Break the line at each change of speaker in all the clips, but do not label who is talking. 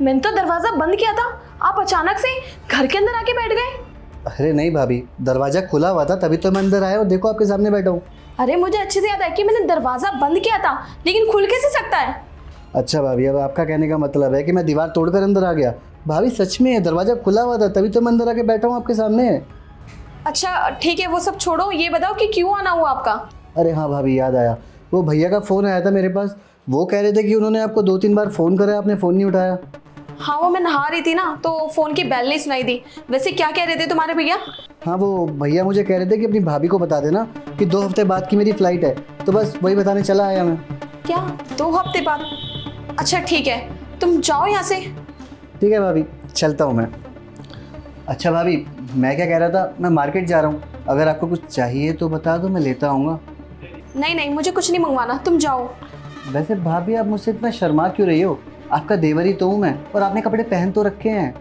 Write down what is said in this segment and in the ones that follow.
मैंने तो दरवाजा बंद किया था, आप अचानक से घर के अंदर आके बैठ गए।
अरे नहीं भाभी, दरवाज़ा खुला हुआ था तभी तो मैं अंदर आया और देखो आपके सामने बैठा हूँ।
अरे मुझे अच्छे से याद है कि मैंने दरवाजा बंद किया था, लेकिन खुल कैसे सकता है?
अच्छा भाभी, अब आपका कहने का मतलब है कि मैं दीवार तोड़कर अंदर आ गया। भाभी सच में है, दरवाज़ा खुला हुआ था तभी तो मैं अंदर आके बैठा हूँ आपके सामने।
अच्छा ठीक है, वो सब छोड़ो, ये बताओ कि क्यों आना हुआ आपका?
अरे हाँ भाभी, याद आया, वो भैया का फ़ोन आया था मेरे पास। वो कह रहे थे कि उन्होंने आपको 2-3 बार फ़ोन करा, आपने फ़ोन नहीं उठाया।
हाँ वो मैं नहा रही थी ना, तो फ़ोन की बेल नहीं सुनाई दी। वैसे क्या कह रहे थे तुम्हारे भैया?
हाँ, वो भैया मुझे कह रहे थे कि अपनी भाभी को बता देना कि 2 हफ्ते बाद की मेरी फ़्लाइट है, तो बस वही बताने चला आया मैं।
क्या 2 हफ्ते बाद? अच्छा ठीक है, तुम जाओ यहाँ से।
ठीक है भाभी, चलता हूँ मैं। अच्छा भाभी, मैं क्या कह रहा था, मैं मार्केट जा रहा हूँ, अगर आपको कुछ चाहिए तो बता दो, मैं लेता आऊँगा।
नहीं नहीं, मुझे कुछ नहीं मंगवाना, तुम जाओ।
वैसे भाभी, आप मुझसे इतना शर्मा क्यों रही हो? आपका देवर ही तो हूँ मैं, और आपने कपड़े पहन तो रखे हैं।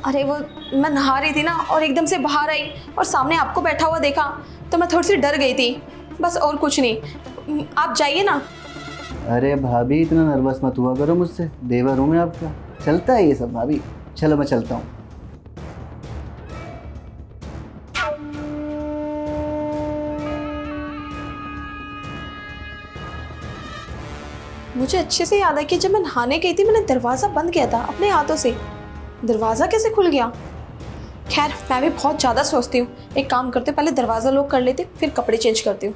अरे वो मैं नहा रही थी ना, और एकदम से बाहर आई और सामने आपको बैठा हुआ देखा, तो मैं थोड़ी सी डर गई थी, बस और कुछ नहीं। आप जाइए ना।
अरे भाभी, इतना नर्वस मत हुआ करो मुझसे, देवर हूँ मैं आपका, चलता है ये सब भाभी। चलो मैं चलता हूँ।
मुझे अच्छे से याद है कि जब मैं नहाने गई थी मैंने दरवाज़ा बंद किया था अपने हाथों से। दरवाज़ा कैसे खुल गया? खैर मैं भी बहुत ज़्यादा सोचती हूँ, एक काम करते पहले दरवाज़ा लॉक कर लेती, फिर कपड़े चेंज करती हूँ।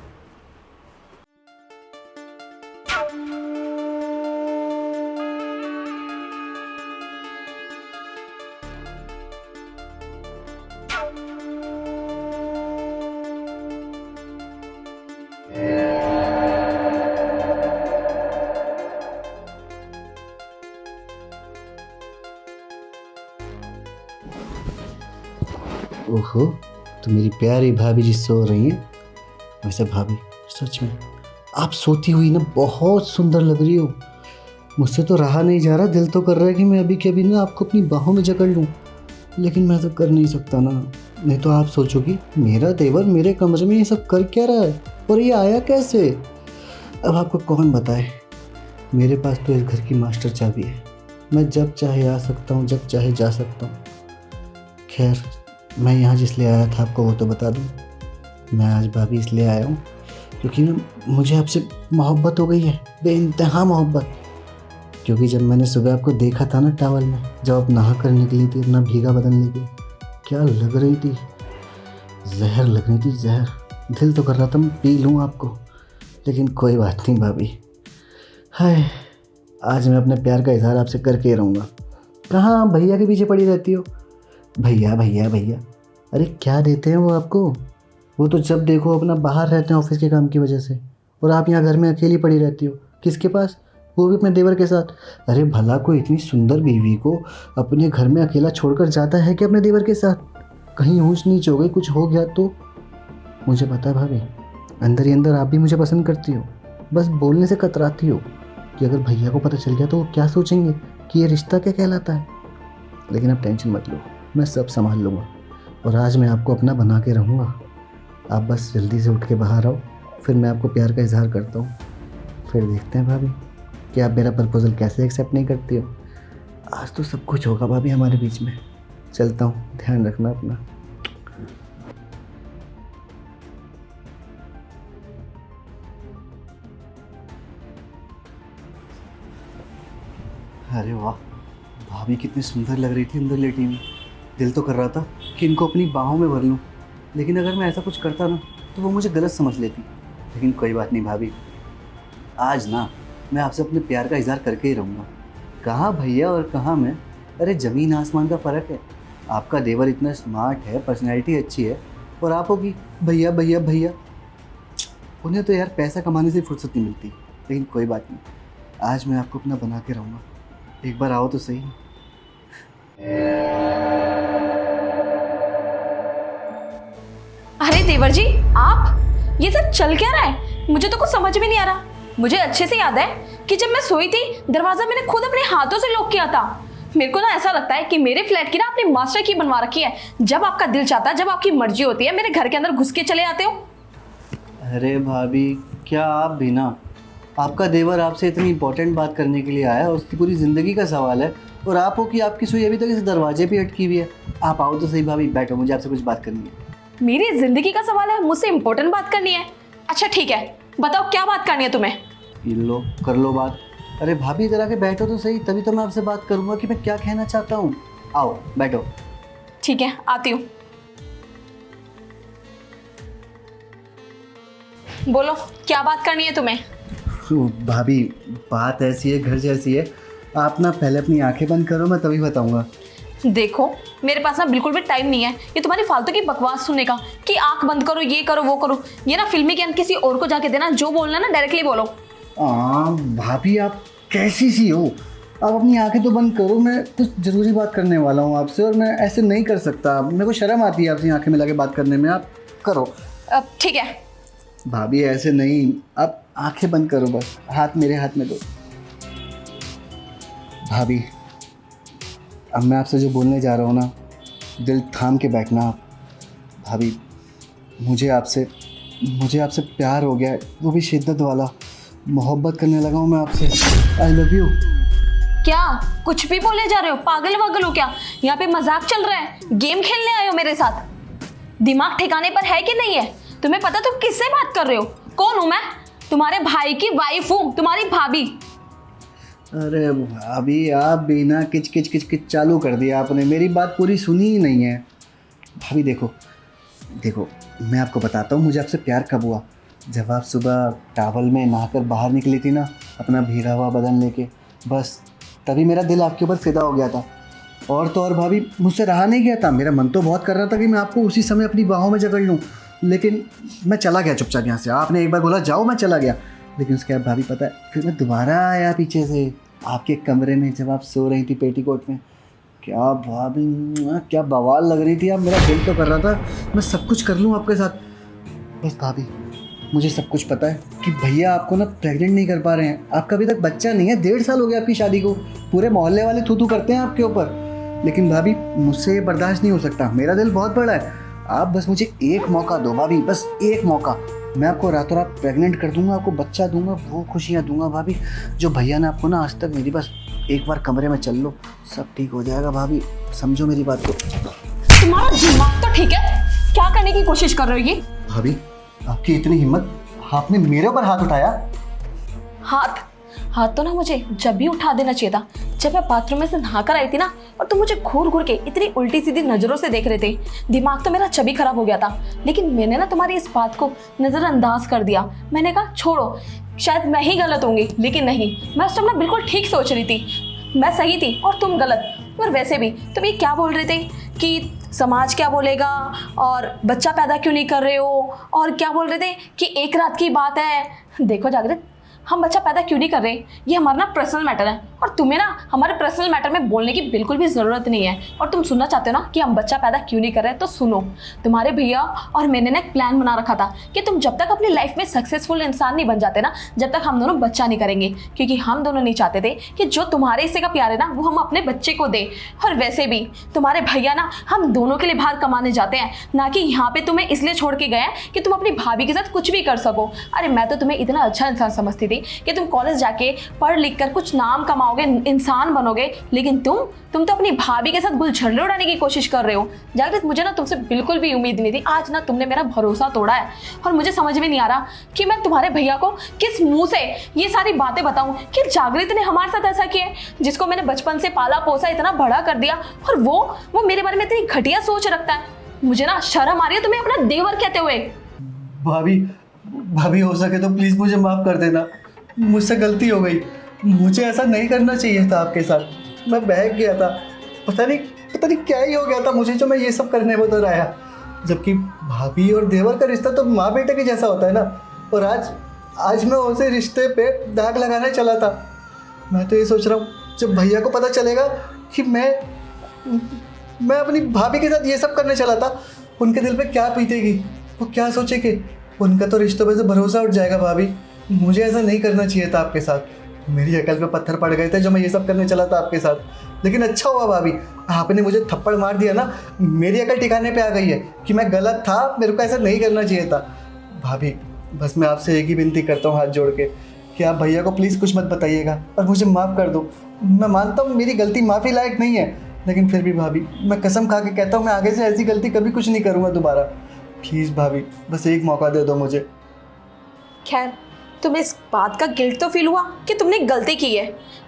ओहो, तो मेरी प्यारी भाभी जी सो रही हैं। वैसे भाभी, सच में आप सोती हुई ना बहुत सुंदर लग रही हो। मुझसे तो रहा नहीं जा रहा, दिल तो कर रहा है कि मैं अभी के अभी ना आपको अपनी बाहों में जकड़ लूँ, लेकिन मैं तो कर नहीं सकता ना। नहीं तो आप सोचोगी मेरा देवर मेरे कमरे में ये सब कर क्या रहा है, और ये आया कैसे। अब आपको कौन बताए, मेरे पास तो इस घर की मास्टर चाबी है। मैं जब चाहे आ सकता हूँ, जब चाहे जा सकता हूँ। खैर, मैं यहाँ जिस लिए आया था आपको वो तो बता दूँ। मैं आज भाभी इसलिए आया हूँ क्योंकि ना मुझे आपसे मोहब्बत हो गई है, बेइंतहा मोहब्बत। क्योंकि जब मैंने सुबह आपको देखा था ना टॉवल में, जब आप नहा कर निकली थी अपना भीगा बदन लेके, क्या लग रही थी, जहर लग रही थी, जहर। दिल तो कर रहा था मैं पी लूँ आपको, लेकिन कोई बात नहीं भाभी। हाय, आज मैं अपने प्यार का इजहार आपसे करके ही रहूँगा। कहाँ भैया के पीछे पड़ी रहती हो? भैया भैया भैया, अरे क्या देते हैं वो आपको? वो तो जब देखो अपना बाहर रहते हैं ऑफिस के काम की वजह से, और आप यहाँ घर में अकेली पड़ी रहती हो। किसके पास? वो भी अपने देवर के साथ। अरे भला कोई इतनी सुंदर बीवी को अपने घर में अकेला छोड़कर जाता है कि अपने देवर के साथ? कहीं ऊंच नीच हो गई, कुछ हो गया तो? मुझे पता है भाभी, अंदर ही अंदर आप भी मुझे पसंद करती हो, बस बोलने से कतराती हो कि अगर भैया को पता चल गया तो वो क्या सोचेंगे कि ये रिश्ता क्या कहलाता है। लेकिन आप टेंशन मत लो, मैं सब संभाल लूँगा, और आज मैं आपको अपना बना के रहूँगा। आप बस जल्दी से उठ के बाहर आओ, फिर मैं आपको प्यार का इजहार करता हूँ। फिर देखते हैं भाभी कि आप मेरा प्रपोजल कैसे एक्सेप्ट नहीं करती हो। आज तो सब कुछ होगा भाभी हमारे बीच में। चलता हूँ, ध्यान रखना अपना। अरे वाह, भाभी कितनी सुंदर लग रही थी अंदर लेटी हुई। दिल तो कर रहा था कि इनको अपनी बाहों में भर लूँ, लेकिन अगर मैं ऐसा कुछ करता ना तो वो मुझे गलत समझ लेती। लेकिन कोई बात नहीं भाभी, आज ना मैं आपसे अपने प्यार का इजहार करके ही रहूँगा। कहाँ भैया और कहाँ मैं, अरे ज़मीन आसमान का फ़र्क है। आपका देवर इतना स्मार्ट है, पर्सनैलिटी अच्छी है, और आप होगी भैया भैया भैया। उन्हें तो यार पैसा कमाने से फुर्सत नहीं मिलती। लेकिन कोई बात नहीं, आज मैं आपको अपना बना के रहूँगा। एक बार आओ तो सही।
अरे देवर जी, आप ये सब चल क्या रहा है? मुझे तो कुछ समझ में नहीं आ रहा। मुझे अच्छे से याद है कि जब मैं सोई थी दरवाजा मैंने खुद अपने हाथों से लॉक किया था। मेरे को ना ऐसा लगता है कि मेरे फ्लैट की ना आपने मास्टर की बनवा रखी है। जब आपका दिल चाहता है, जब आपकी मर्जी होती है, मेरे घर के अंदर घुस के चले आते हो।
अरे भाभी, क्या आप भी ना आपका देवर आपसे इतनी इंपॉर्टेंट बात करने के लिए आया, उसकी पूरी ज़िंदगी का सवाल है, और आप हो कि आपकी सुई अभी तक इस दरवाजे पे अटकी हुई है। आप आओ तो सही भाभी, बैठो, मुझे आपसे कुछ बात करनी है।
मेरी जिंदगी का सवाल है, मुझसे इंपॉर्टेंट बात करनी है? अच्छा ठीक है, बताओ क्या बात करनी है तुम्हें?
ये लो, कर लो बात। अरे भाभी इधर आके बैठो तो सही, तभी तो मैं आपसे बात करूँगा कि मैं क्या कहना चाहता हूँ। आओ बैठो।
ठीक है, आती हूँ। बोलो क्या बात करनी है तुम्हें?
भाभी बात ऐसी है, घर जैसी है। आप ना पहले अपनी आंखें बंद करो, मैं तभी बताऊंगा।
देखो मेरे पास ना बिल्कुल भी टाइम नहीं है ये तुम्हारी फालतू की बकवास सुनने का कि आंख बंद करो, ये करो, वो करो। ये ना फिल्मी ज्ञान किसी और को जाके देना, जो बोलना ना डायरेक्टली बोलो।
भाभी आप कैसी सी हो? आप अपनी आंखें तो बंद करो, मैं कुछ ज़रूरी बात करने वाला हूँ आपसे, और मैं ऐसे नहीं कर सकता। मेरे को शर्म आती है आपसे आंखें मिला के बात करने में। आप करो।
ठीक है।
भाभी ऐसे नहीं, आप आंखें बंद करो, बस हाथ मेरे हाथ में दो। भाभी अब मैं आपसे जो बोलने जा रहा हूँ ना, दिल थाम के बैठना आप। भाभी मुझे आपसे प्यार हो गया है, वो भी शिद्दत वाला। मोहब्बत करने लगा हूँ मैं आपसे। I love you.
क्या कुछ भी बोले जा रहे हो? पागल वागल हो क्या? यहाँ पे मजाक चल रहा है? गेम खेलने आए हो मेरे साथ? दिमाग ठिकाने पर है कि नहीं है? तुम्हें पता तुम किससे बात कर रहे हो? कौन हूँ मैं? तुम्हारे भाई की वाइफ हूँ, तुम्हारी भाभी।
अरे भाभी आप भी ना किच किच किच किच चालू कर दिया आपने, मेरी बात पूरी सुनी ही नहीं है। भाभी देखो मैं आपको बताता हूँ मुझे आपसे प्यार कब हुआ। जब आप सुबह टावल में नहाकर बाहर निकली थी ना, अपना भीगा हुआ बदन लेके, बस तभी मेरा दिल आपके ऊपर फिदा हो गया था। और तो और भाभी मुझसे रहा नहीं गया था, मेरा मन तो बहुत कर रहा था कि मैं आपको उसी समय अपनी बाहों में जकड़ लूँ, लेकिन मैं चला गया चुपचाप यहाँ से। आपने एक बार बोला जाओ, मैं चला गया, लेकिन उसके बाद भाभी पता है फिर मैं दोबारा आया पीछे से आपके कमरे में, जब आप सो रही थी पेटीकोट में। क्या भाभी क्या बवाल लग रही थी आप। मेरा दिल तो कर रहा था मैं सब कुछ कर लूँ आपके साथ। बस भाभी मुझे सब कुछ पता है कि भैया आपको ना प्रेग्नेंट नहीं कर पा रहे हैं। आपका अभी तक बच्चा नहीं है, 1.5 साल हो गया आपकी शादी को। पूरे मोहल्ले वाले थू थू करते हैं आपके ऊपर, लेकिन भाभी मुझसे ये बर्दाश्त नहीं हो सकता। मेरा दिल बहुत बड़ा है, आप बस मुझे एक मौका दो भाभी, बस एक मौका। मैं आपको रातों रात प्रेग्नेंट कर दूंगा, आपको बच्चा दूंगा, वो खुशियाँ दूंगा भाभी जो भैया ने आपको ना आज तक नहीं दी। बस एक बार कमरे में चल लो, सब ठीक हो जाएगा भाभी, समझो मेरी बात को।
तुम्हारा दिमाग तो ठीक है, क्या करने की कोशिश कर रहे हो ये?
भाभी आपकी इतनी हिम्मत, आपने मेरे ऊपर हाथ उठाया?
हाथ तो ना मुझे जब भी उठा देना चाहिए था, जब मैं बाथरूम में से नहाकर आई थी ना, और तुम मुझे घूर घूर के इतनी उल्टी सीधी नज़रों से देख रहे थे। दिमाग तो मेरा छवि खराब हो गया था, लेकिन मैंने ना तुम्हारी इस बात को नज़रअंदाज कर दिया। मैंने कहा छोड़ो, शायद मैं ही गलत होंगी, लेकिन नहीं, मैं उस टाइम ना बिल्कुल ठीक सोच रही थी। मैं सही थी और तुम गलत। और वैसे भी तुम ये क्या बोल रहे थे कि समाज क्या बोलेगा, और बच्चा पैदा क्यों नहीं कर रहे हो, और क्या बोल रहे थे कि एक रात की बात है। देखो जागृत, हम बच्चा पैदा क्यों नहीं कर रहे, ये हमारा ना पर्सनल मैटर है, और तुम्हें ना हमारे पर्सनल मैटर में बोलने की बिल्कुल भी ज़रूरत नहीं है। और तुम सुनना चाहते हो ना कि हम बच्चा पैदा क्यों नहीं कर रहे, तो सुनो। तुम्हारे भैया और मैंने ना एक प्लान बना रखा था कि तुम जब तक अपनी लाइफ में सक्सेसफुल इंसान नहीं बन जाते ना, जब तक हम दोनों बच्चा नहीं करेंगे, क्योंकि हम दोनों नहीं चाहते थे कि जो तुम्हारे हिस्से का प्यार है ना, वो हम अपने बच्चे को दें। और वैसे भी तुम्हारे भैया ना हम दोनों के लिए बाहर कमाने जाते हैं, ना कि यहाँ पे तुम्हें इसलिए छोड़ के गए हैं कि तुम अपनी भाभी के साथ कुछ भी कर सको। अरे मैं तो तुम्हें इतना अच्छा इंसान समझती थी कि तुम कॉलेज जाके पढ़ लिख कर कुछ नाम कमाओगे, इंसान बनोगे, लेकिन तुम तो अपनी भाभी के साथ गुलछर्रे उड़ाने की कोशिश कर रहे हो। जागृत, मुझे ना तुमसे बिल्कुल भी उम्मीद नहीं थी। आज ना तुमने मेरा भरोसा तोड़ा है, और मुझे समझ में नहीं आ रहा कि मैं तुम्हारे भैया को किस मुंह से ये सारी बातें बताऊं कि जागृत ने हमारे साथ ऐसा किया, जिसको मैंने बचपन से पाला पोसा, इतना बड़ा कर दिया, और वो मेरे बारे में इतनी घटिया सोच रखता है। मुझे ना शर्म आ रही है तुम्हें अपना देवर कहते हुए।
भाभी हो सके तो प्लीज़ मुझे माफ़ कर देना, मुझसे गलती हो गई। मुझे ऐसा नहीं करना चाहिए था आपके साथ, मैं बहक गया था। पता नहीं क्या ही हो गया था मुझे, जो मैं ये सब करने में तो आया। जबकि भाभी और देवर का रिश्ता तो माँ बेटे के जैसा होता है ना। और आज मैं उसे रिश्ते पे दाग लगाने चला था। मैं तो ये सोच रहा हूँ जब भैया को पता चलेगा कि मैं अपनी भाभी के साथ ये सब करने चला था, उनके दिल पे क्या बीतेगी, वो क्या सोचेंगे। उनका तो रिश्तों पे से भरोसा उठ जाएगा। भाभी मुझे ऐसा नहीं करना चाहिए था आपके साथ। मेरी अकल पे पत्थर पड़ गए थे जो मैं ये सब करने चला था आपके साथ। लेकिन अच्छा हुआ भाभी, आपने मुझे थप्पड़ मार दिया ना, मेरी अकल ठिकाने पे आ गई है कि मैं गलत था, मेरे को ऐसा नहीं करना चाहिए था। भाभी बस मैं आपसे एक ही विनती करता हूँ हाथ जोड़ के, कि आप भैया को प्लीज़ कुछ मत बताइएगा और मुझे माफ़ कर दो। मैं मानता हूँ मेरी गलती माफ़ी लायक नहीं है, लेकिन फिर भी भाभी मैं कसम खा के कहता हूँ मैं आगे से ऐसी गलती कभी कुछ नहीं करूँगा दोबारा। प्लीज़ भाभी बस एक मौका दे दो मुझे।
खैर, तुम्हें इस बात का गिल्ट तो फील हुआ कि तुमने गलती की है।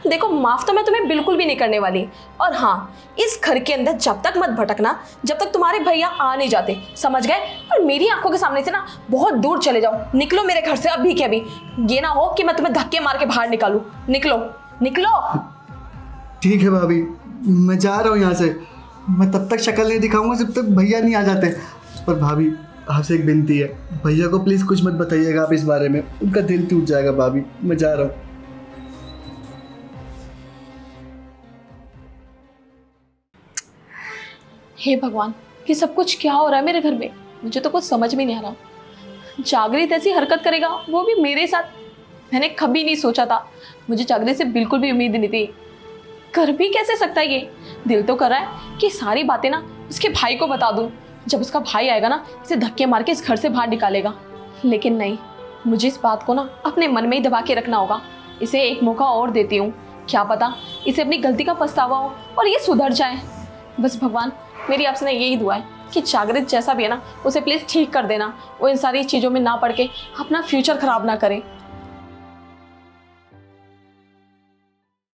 देखो, माफ़ तो मैं तुम्हें बिल्कुल भी नहीं करने वाली। और हाँ, इस घर के अंदर जब तक मत भटकना जब तक तुम्हारे भैया आ नहीं जाते, समझ गए? और मेरी आंखों के सामने से ना बहुत दूर चले जाओ। निकलो मेरे घर से अभी के अभी। ये ना हो कि मैं तुम्हें धक्के मार के बाहर निकालूं। निकलो निकलो।
ठीक है भाभी, मैं जा रहा हूँ यहाँ से। मैं तब तक शक्ल नहीं दिखाऊंगा जब तक भैया नहीं आ जाते। पर भाभी आपसे एक विनती है, भैया को प्लीज़ कुछ मत बताइएगा आप इस बारे में, उनका दिल टूट जाएगा। भाभी मैं जा रहा हूँ।
हे भगवान, ये सब कुछ क्या हो रहा है मेरे घर में? मुझे तो कुछ समझ में नहीं आ रहा। जागृत ऐसी हरकत करेगा, वो भी मेरे साथ। मैंने कभी नहीं सोचा था। मुझे जागृत से बिल्कुल भी उम्मीद नहीं थी। कर भी कैसे सकता है ये? दिल तो कर रहा है कि सारी बातें ना उसके भाई को बता दूं। जब उसका भाई आएगा ना, इसे धक्के मार के इस घर से बाहर निकालेगा। लेकिन नहीं, मुझे इस बात को ना अपने मन में ही दबा के रखना होगा। इसे एक मौका और देती हूँ, क्या पता इसे अपनी गलती का पछतावा हो और ये सुधर जाए। बस भगवान, मेरी आपसे ना यही दुआ है कि जागृत जैसा भी है ना, उसे प्लीज़ ठीक कर देना। वो इन सारी चीज़ों में ना पड़ के अपना फ्यूचर ख़राब ना करे।